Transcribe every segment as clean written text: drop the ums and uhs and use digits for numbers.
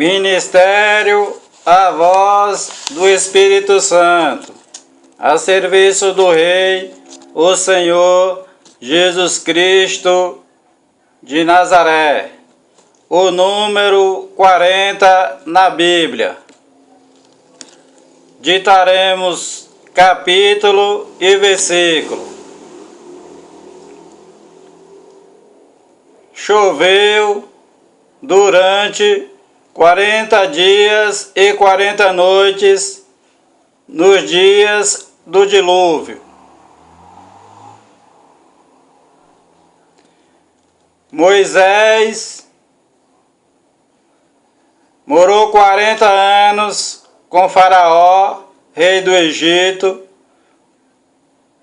Ministério a voz do Espírito Santo, a serviço do Rei, o Senhor Jesus Cristo de Nazaré. O número 40 na Bíblia. Ditaremos capítulo e versículo. Choveu durante 40 dias e 40 noites nos dias do dilúvio. Moisés morou 40 anos com Faraó, rei do Egito.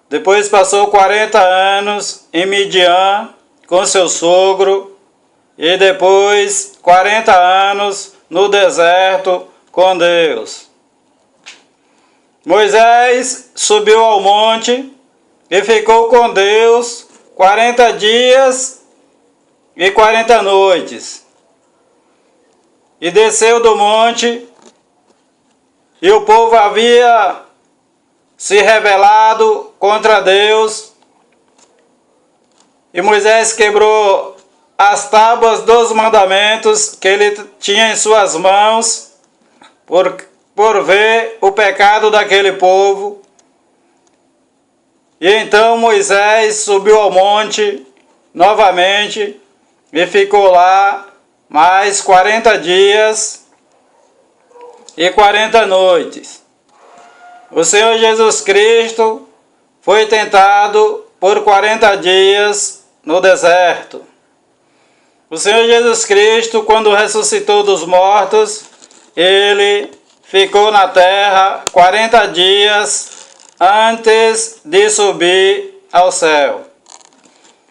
Depois passou 40 anos em Midian com seu sogro. E depois 40 anos no deserto com Deus. Moisés subiu ao monte e ficou com Deus 40 dias e 40 noites. E desceu do monte, e o povo havia se rebelado contra Deus. E Moisés quebrou as tábuas dos mandamentos que ele tinha em suas mãos, por ver o pecado daquele povo. E então Moisés subiu ao monte novamente e ficou lá mais 40 dias e 40 noites. O Senhor Jesus Cristo foi tentado por 40 dias no deserto. O Senhor Jesus Cristo, quando ressuscitou dos mortos, ele ficou na terra 40 dias antes de subir ao céu.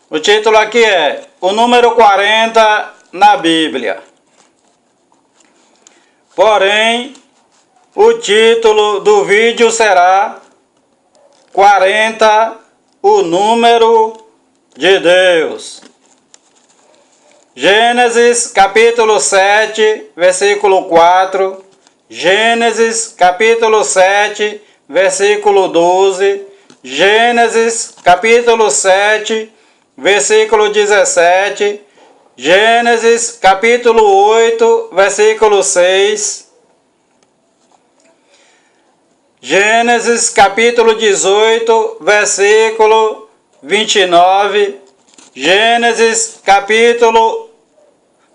O título aqui é o número 40 na Bíblia. Porém, o título do vídeo será 40, o número de Deus. Gênesis capítulo 7, versículo 4, Gênesis capítulo 7, versículo 12, Gênesis capítulo 7, versículo 17, Gênesis capítulo 8, versículo 6, Gênesis capítulo 18, versículo 29, Gênesis capítulo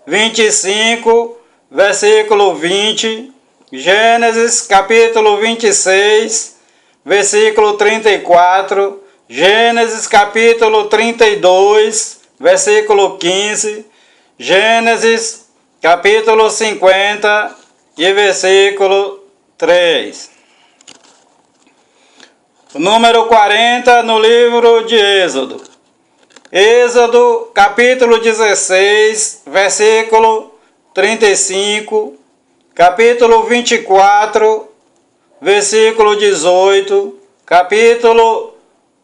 25, versículo 20, Gênesis capítulo 26, versículo 34, Gênesis capítulo 32, versículo 15, Gênesis capítulo 50 e versículo 3. O número 40 no livro de Êxodo. Êxodo capítulo 16, versículo 35, capítulo 24, versículo 18, capítulo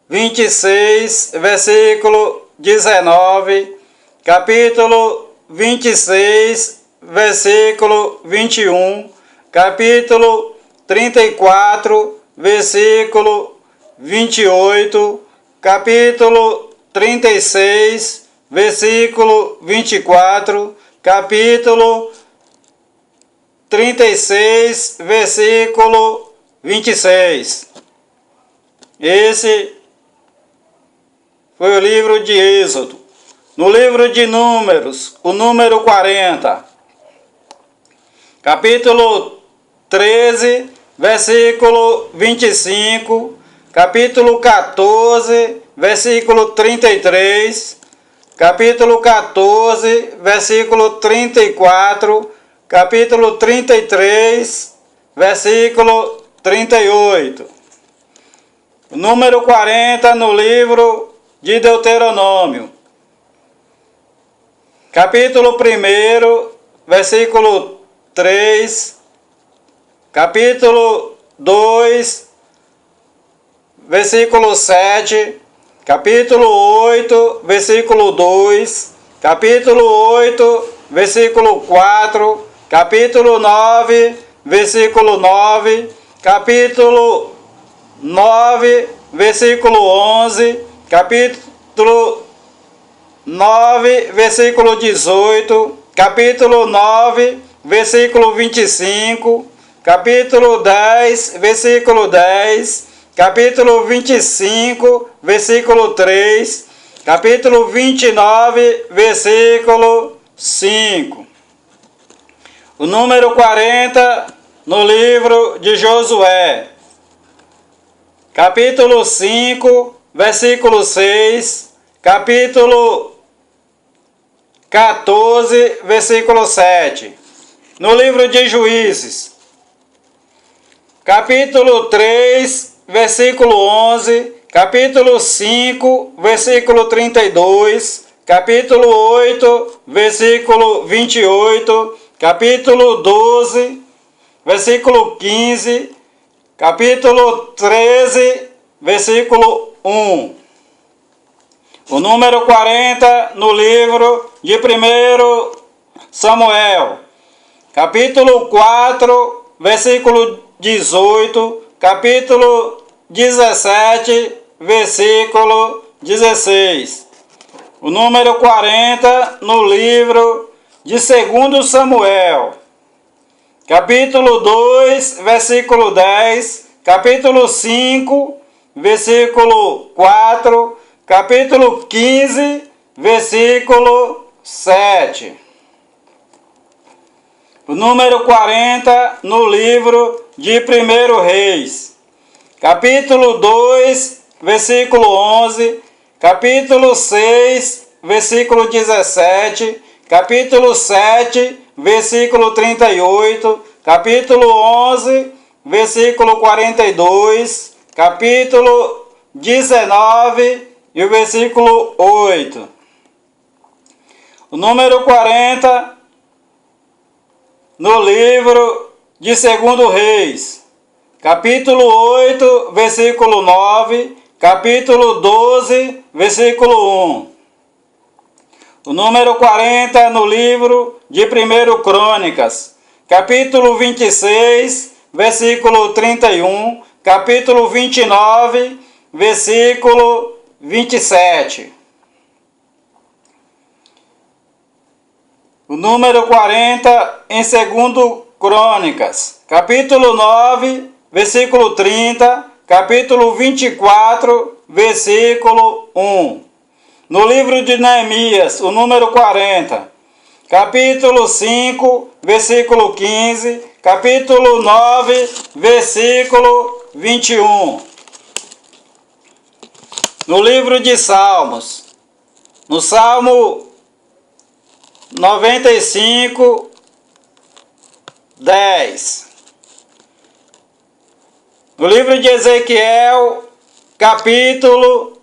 26, versículo 19, capítulo 26, versículo 21, capítulo 34, versículo 28, capítulo 36, versículo 24, capítulo 36, versículo 26. Esse foi o livro de Êxodo. No livro de Números, o número 40, capítulo 13, versículo 25, capítulo 14, versículo 33, capítulo 14, versículo 34, capítulo 33, versículo 38. O número 40 no livro de Deuteronômio, capítulo 1, versículo 3, capítulo 2, versículo 7, capítulo 8, versículo 2, capítulo 8, versículo 4, capítulo 9, versículo 9, capítulo 9, versículo 11, capítulo 9, versículo 18, capítulo 9, versículo 25, capítulo 10, versículo 10, capítulo 25, versículo 3, capítulo 29, versículo 5. O número 40 no livro de Josué, capítulo 5, versículo 6, capítulo 14, versículo 7. No livro de Juízes, capítulo 3, versículo 11, capítulo 5, versículo 32, capítulo 8, versículo 28, capítulo 12, versículo 15, capítulo 13, versículo 1. O número 40 no livro de 1 Samuel, capítulo 4, versículo 18, capítulo 17, versículo 16. O número 40 no livro de 2 Samuel, capítulo 2, versículo 10, capítulo 5, versículo 4, capítulo 15, versículo 7. O número 40 no livro de 1 Reis, capítulo 2, versículo 11, capítulo 6, versículo 17, capítulo 7, versículo 38, capítulo 11, versículo 42, capítulo 19 e o versículo 8. O número 40 no livro de 2 Reis, capítulo 8, versículo 9, capítulo 12, versículo 1. O número 40 no livro de 1 Crônicas, capítulo 26, versículo 31, capítulo 29, versículo 27. O número 40 em 2 Crônicas, capítulo 9, versículo 30, capítulo 24, versículo 1. No livro de Neemias, o número 40, capítulo 5, versículo 15, capítulo 9, versículo 21. No livro de Salmos, no Salmo 95, 10. No livro de Ezequiel, capítulo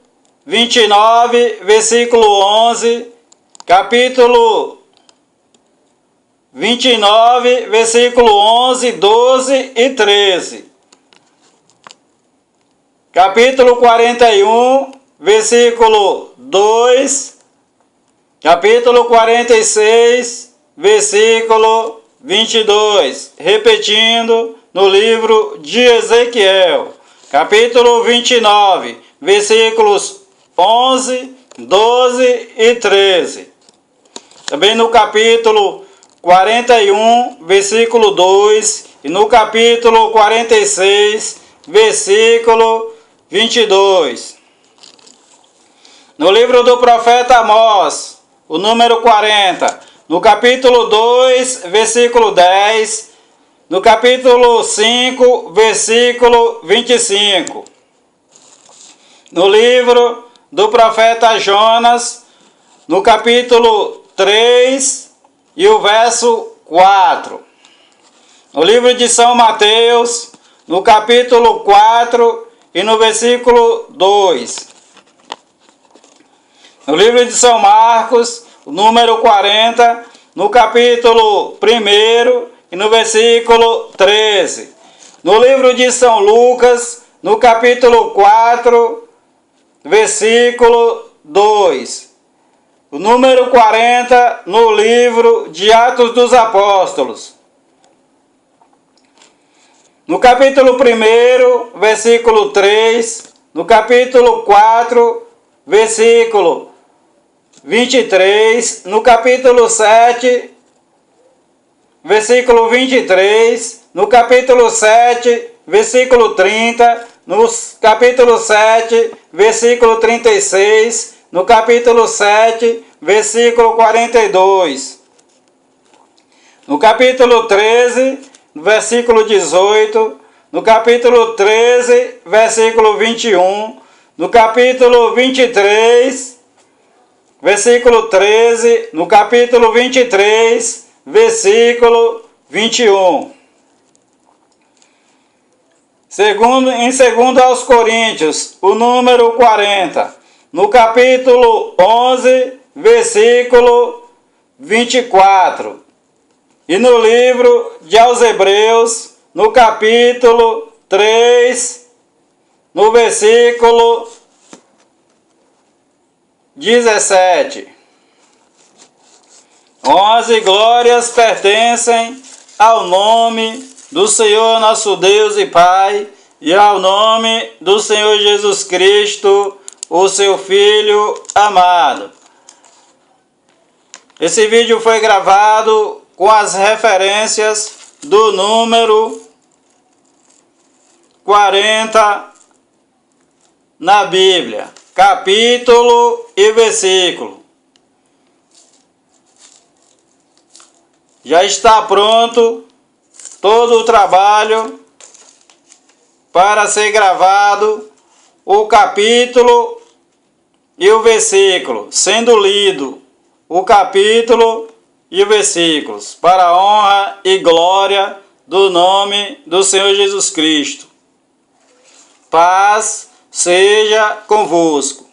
29, versículo 11, capítulo 29, versículo 11, 12 e 13. Capítulo 41, versículo 2, capítulo 46, versículo 22. Repetindo, no livro de Ezequiel, capítulo 29, versículos 11, 12 e 13. Também no capítulo 41, versículo 2, e no capítulo 46, versículo 22. No livro do profeta Amós, o número 40, no capítulo 2, versículo 10, no capítulo 5, versículo 25. No livro do profeta Jonas, no capítulo 3 e o verso 4. No livro de São Mateus, no capítulo 4 e no versículo 2. No livro de São Marcos, o número 40, no capítulo 1 e no versículo 13. No livro de São Lucas, no capítulo 4, versículo 2. O número 40 no livro de Atos dos Apóstolos, No capítulo 1, versículo 3, no capítulo 4, versículo 23, no capítulo 7, versículo 23, no capítulo 7, versículo 30, no capítulo 7, versículo 36, no capítulo 7, versículo 42, no capítulo 13, versículo 18, no capítulo 13, versículo 21, no capítulo 23, versículo 13, no capítulo 23, versículo 21. Em 2 aos Coríntios, o número 40, no capítulo 11, versículo 24. E no livro de aos Hebreus, no capítulo 3, no versículo 17. 11 glórias pertencem ao nome do Senhor nosso Deus e Pai, e ao nome do Senhor Jesus Cristo, o seu Filho amado. Esse vídeo foi gravado com as referências do número 40 na Bíblia, capítulo e versículo. Já está pronto todo o trabalho para ser gravado, o capítulo e o versículo, sendo lido o capítulo e versículos, para a honra e glória do nome do Senhor Jesus Cristo. Paz seja convosco.